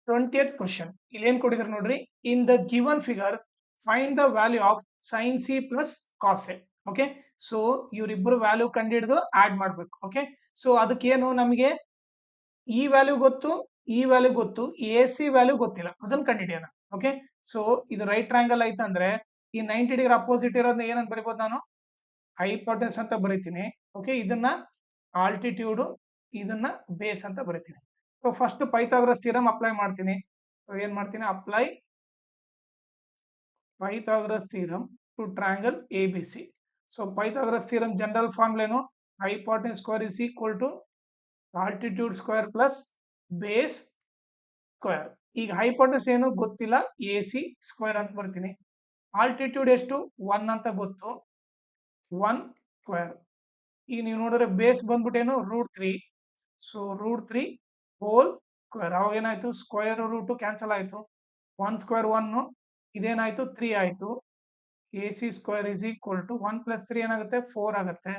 20th question ಇಲ್ಲಿ ಏನ್ ಕೊಟ್ಟಿದ್ದಾರೆ ನೋಡ್ರಿ. In the given figure find the value of sine C plus cos A. Okay, so ಇವರಿಬ್ಬರು value ಕಂಡಿಡಿದು ಆಡ್ ಮಾಡ್ಬೇಕು. ಓಕೆ, ಸೊ ಅದಕ್ಕೇನು ನಮಗೆ ಈ ವ್ಯಾಲ್ಯೂ ಗೊತ್ತು, ಈ ವ್ಯಾಲ್ಯೂ ಗೊತ್ತು, ಎ ಸಿ ವ್ಯಾಲ್ಯೂ ಗೊತ್ತಿಲ್ಲ, ಅದನ್ನ ಕಂಡಿಡಿಯೋಣ. ಓಕೆ, ಸೊ ಇದು ರೈಟ್ ಟ್ರಯಾಂಗಲ್ ಐತಂದ್ರೆ ಈ 90 ಡಿಗ್ರಿ ಅಪೋಸಿಟ್ ಇರೋದನ್ನ ಏನಂತ ಬರಿಬೋದು ನಾನು? ಹೈಪೋಟೆನ್ಸ್ ಅಂತ ಬರಿತೀನಿ. ಓಕೆ, ಇದನ್ನ ಆಲ್ಟಿಟ್ಯೂಡ್, ಇದನ್ನ ಬೇಸ್ ಅಂತ ಬರಿತೀನಿ. So first Pythagoras theorem apply ಮಾಡ್ತೀನಿ. ಏನ್ ಮಾಡ್ತೀನಿ? Apply Pythagoras theorem to triangle A B C. So Pythagoras theorem general formula ಏನು? Hypotenuse square is equal to altitude square plus base square. ಈಗ hypotenuse ಏನು ಗೊತ್ತಿಲ್ಲ, ಎ ಸಿ ಸ್ಕ್ವೇರ್ ಅಂತ ಬರ್ತೀನಿ. Altitude ಎಷ್ಟು? 1 ಅಂತ ಗೊತ್ತು, 1 ಸ್ಕ್ವೇರ್. ಈಗ ನೀವು ನೋಡಿದ್ರೆ ಬೇಸ್ ಬಂದ್ಬಿಟ್ಟೇನು? √3. So √3 whole square. ಅವಾಗ ಏನಾಯ್ತು? ಸ್ಕ್ವೇರ್ ರೂಟ್ ಕ್ಯಾನ್ಸಲ್ ಆಯ್ತು. 1 ಸ್ಕ್ವೇರ್ 1, ಇದೇನಾಯ್ತು? 3 ಆಯ್ತು. A C square is equal to 1 + 3 ಏನಾಗುತ್ತೆ? 4 ಆಗುತ್ತೆ.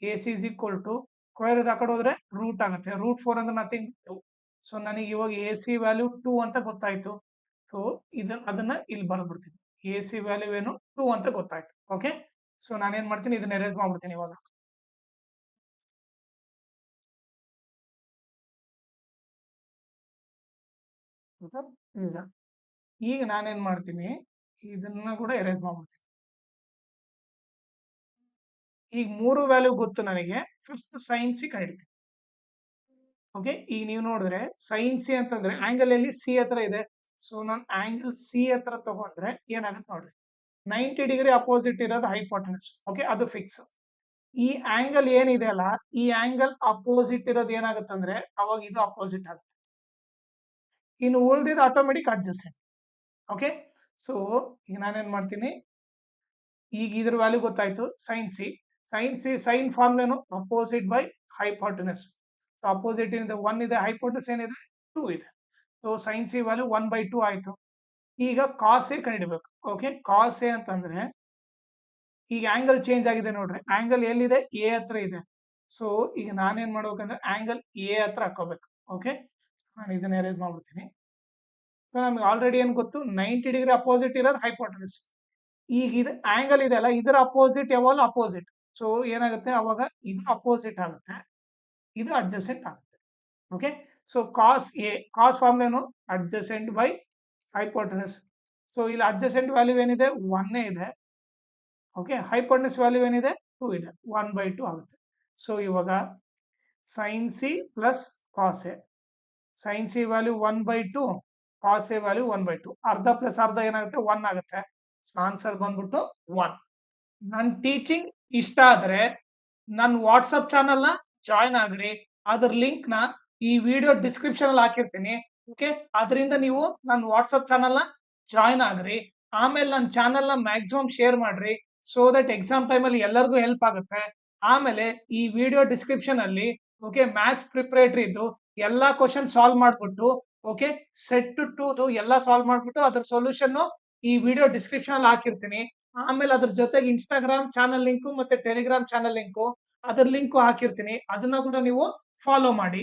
A C is equal to square ಆ ಕಡೆ ಹೋದ್ರೆ ರೂಟ್ ಆಗುತ್ತೆ. √4 ಅಂದ್ರೆ ನಥಿಂಗ್ 2. ಸೊ ನನಗೆ ಇವಾಗ ಎ ಸಿ ವ್ಯಾಲ್ಯೂ 2 ಅಂತ ಗೊತ್ತಾಯ್ತು. ಸೊ ಅದನ್ನ ಇಲ್ಲಿ ಬರ್ಬಿಡ್ತೀನಿ. ಎ ಸಿ ವ್ಯಾಲ್ಯೂ ಏನು? 2 ಅಂತ ಗೊತ್ತಾಯ್ತು. ಓಕೆ, ಸೊ ನಾನೇನ್ ಮಾಡ್ತೀನಿ? ಇದನ್ನ ಎರೇಸ್ ಮಾಡ್ಬಿಡ್ತೀನಿ ಇವಾಗ. ಈಗ ನಾನೇನ್ ಮಾಡ್ತೀನಿ? ಇದನ್ನ ಕೂಡ ಎರೇಸ್ ಮಾಡ್ಬಿಡ್ತೀನಿ. ಈಗ 3 ವ್ಯಾಲ್ಯೂ ಗೊತ್ತು ನನಗೆ. ಫಸ್ಟ್ ಸೈನ್ ಸಿ ಕಂಡಿಡ್ತೀನಿ. ಓಕೆ, ಈಗ ನೀವು ನೋಡಿದ್ರೆ ಸೈನ್ ಸಿ ಅಂತಂದ್ರೆ ಆಂಗಲ್ ಅಲ್ಲಿ ಸಿ ಹತ್ರ ಇದೆ. ಸೊ ನಾನು ಆಂಗಲ್ ಸಿ ಹತ್ರ ತಗೊಂಡ್ರೆ ಏನಾಗುತ್ತೆ ನೋಡ್ರಿ, 90 ಡಿಗ್ರಿ ಅಪೋಸಿಟ್ ಇರೋದು ಹೈಪೋಟೆನ್ಸ್. ಓಕೆ, ಅದು ಫಿಕ್ಸ್. ಈ ಆಂಗಲ್ ಏನಿದೆ ಅಲ್ಲ, ಈ ಆಂಗಲ್ ಅಪೋಸಿಟ್ ಇರೋದು ಏನಾಗುತ್ತೆ ಅಂದ್ರೆ ಅವಾಗ ಇದು ಅಪೋಸಿಟ್ ಆಗುತ್ತೆ. ಇನ್ನು ಉಳಿದಿದ್ದು ಆಟೋಮೆಟಿಕ್ ಅಡ್ಜಸೆಂಟ್. ಓಕೆ, ಸೊ ಈಗ ನಾನೇನ್ ಮಾಡ್ತೀನಿ? ಈಗ ಇದ್ರ ವ್ಯಾಲ್ಯೂ ಗೊತ್ತಾಯ್ತು, ಸೈನ್ ಸಿ. ಸೈನ್ ಫಾರ್ಮ್ ಏನು? Opposite by hypotenuse. ಅಪೋಸಿಟ್ ಇಂದ 1 ಇದೆ, ಹೈಪೋಟೆನಸ್ ಏನಿದೆ? 2 ಇದೆ. ಸೊ ಸೈನ್ ಸಿ ವ್ಯಾಲ್ಯೂ 1/2 ಆಯ್ತು. ಈಗ ಕಾಸ್ ಎ ಕಂಡಿಡ್ಬೇಕು. ಓಕೆ, ಕಾಸ್ ಎ ಅಂತಂದ್ರೆ ಈಗ ಆಂಗಲ್ ಚೇಂಜ್ ಆಗಿದೆ ನೋಡ್ರಿ. ಆಂಗಲ್ ಎಲ್ಲಿದೆ? ಎ ಹತ್ರ ಇದೆ. ಸೊ ಈಗ ನಾನೇನ್ ಮಾಡ್ಬೇಕಂದ್ರೆ ಆಂಗಲ್ ಎ ಹತ್ರ ಹಾಕೋಬೇಕು. ಓಕೆ, ನಾನು ಇದನ್ನ ಎರೇಸ್ ಮಾಡ್ಬಿಡ್ತೀನಿ. ಸೊ ನಮ್ಗೆ ಆಲ್ರೆಡಿ ಏನ್ ಗೊತ್ತು? 90 ಡಿಗ್ರಿ ಅಪೋಸಿಟ್ ಇರೋದು ಹೈಪೋಟೆನಸ್. ಈಗ ಇದು ಆಂಗಲ್ ಇದೆ ಅಲ್ಲ, ಇದರ ಅಪೋಸಿಟ್ ಯಾವಾಗಲೂ ಅಪೋಸಿಟ್. ಸೊ ಏನಾಗುತ್ತೆ ಅವಾಗ? ಇದು ಅಪೋಸಿಟ್ ಆಗುತ್ತೆ, ಇದು ಅಡ್ಜಸೆಂಟ್ ಆಗುತ್ತೆ. Okay, so cos A, cos form ಏನು? Adjacent by hypotenuse. ಸೊ ಇಲ್ಲಿ ಅಡ್ಜಸೆಂಟ್ ವ್ಯಾಲ್ಯೂ ಏನಿದೆ? 1 ಇದೆ. ಓಕೆ, ಹೈಪೋಟೆನಸ್ ವ್ಯಾಲ್ಯೂ ಏನಿದೆ? 2 ಇದೆ. 1/2 ಆಗುತ್ತೆ. ಸೊ ಇವಾಗ sine C plus cos A. Sine C value 1/2, cos A value 1/2. ಅರ್ಧ ಪ್ಲಸ್ ಅರ್ಧ ಏನಾಗುತ್ತೆ? 1 ಆಗುತ್ತೆ. ಸೊ ಆನ್ಸರ್ ಬಂದ್ಬಿಟ್ಟು 1. ನನ್ನ ಟೀಚಿಂಗ್ ಇಷ್ಟ ಆದ್ರೆ ನನ್ನ ವಾಟ್ಸಪ್ ಚಾನಲ್ ನ ಜಾಯ್ನ್ ಆಗ್ರಿ. ಅದ್ರ ಲಿಂಕ್ ನ ಈ ವಿಡಿಯೋ ಡಿಸ್ಕ್ರಿಪ್ಷನ್ ಅಲ್ಲಿ ಹಾಕಿರ್ತೀನಿ. ಓಕೆ, ಅದರಿಂದ ನೀವು ನನ್ನ ವಾಟ್ಸಪ್ ಚಾನಲ್ ನ ಜಾಯ್ನ್ ಆಗ್ರಿ. ಆಮೇಲೆ ನನ್ನ ಚಾನಲ್ ನ ಮ್ಯಾಕ್ಸಿಮಮ್ ಶೇರ್ ಮಾಡ್ರಿ, ಸೋ ದಟ್ ಎಕ್ಸಾಮ್ ಟೈಮ್ ಅಲ್ಲಿ ಎಲ್ಲರಿಗೂ ಹೆಲ್ಪ್ ಆಗುತ್ತೆ. ಆಮೇಲೆ ಈ ವಿಡಿಯೋ ಡಿಸ್ಕ್ರಿಪ್ಷನ್ ಅಲ್ಲಿ ಓಕೆ ಮ್ಯಾಥ್ಸ್ ಪ್ರಿಪರೇಟರಿ ಇದ್ದು ಎಲ್ಲಾ ಕ್ವಶನ್ ಸಾಲ್ವ್ ಮಾಡ್ಬಿಟ್ಟು ಓಕೆ ಸೆಟ್ ಟು ಎಲ್ಲಾ ಸಾಲ್ವ್ ಮಾಡ್ಬಿಟ್ಟು ಅದ್ರ ಸೊಲ್ಯೂಷನ್ ಈ ವಿಡಿಯೋ ಡಿಸ್ಕ್ರಿಪ್ಷನ್ ಅಲ್ಲಿ ಹಾಕಿರ್ತೀನಿ. ಆಮೇಲೆ ಅದ್ರ ಜೊತೆಗೆ ಇನ್ಸ್ಟಾಗ್ರಾಮ್ ಚಾನಲ್ ಲಿಂಕು ಮತ್ತೆ ಟೆಲಿಗ್ರಾಮ್ ಚಾನಲ್ ಲಿಂಕು, ಅದ್ರ ಲಿಂಕು ಹಾಕಿರ್ತೀನಿ. ಅದನ್ನ ಕೂಡ ನೀವು ಫಾಲೋ ಮಾಡಿ.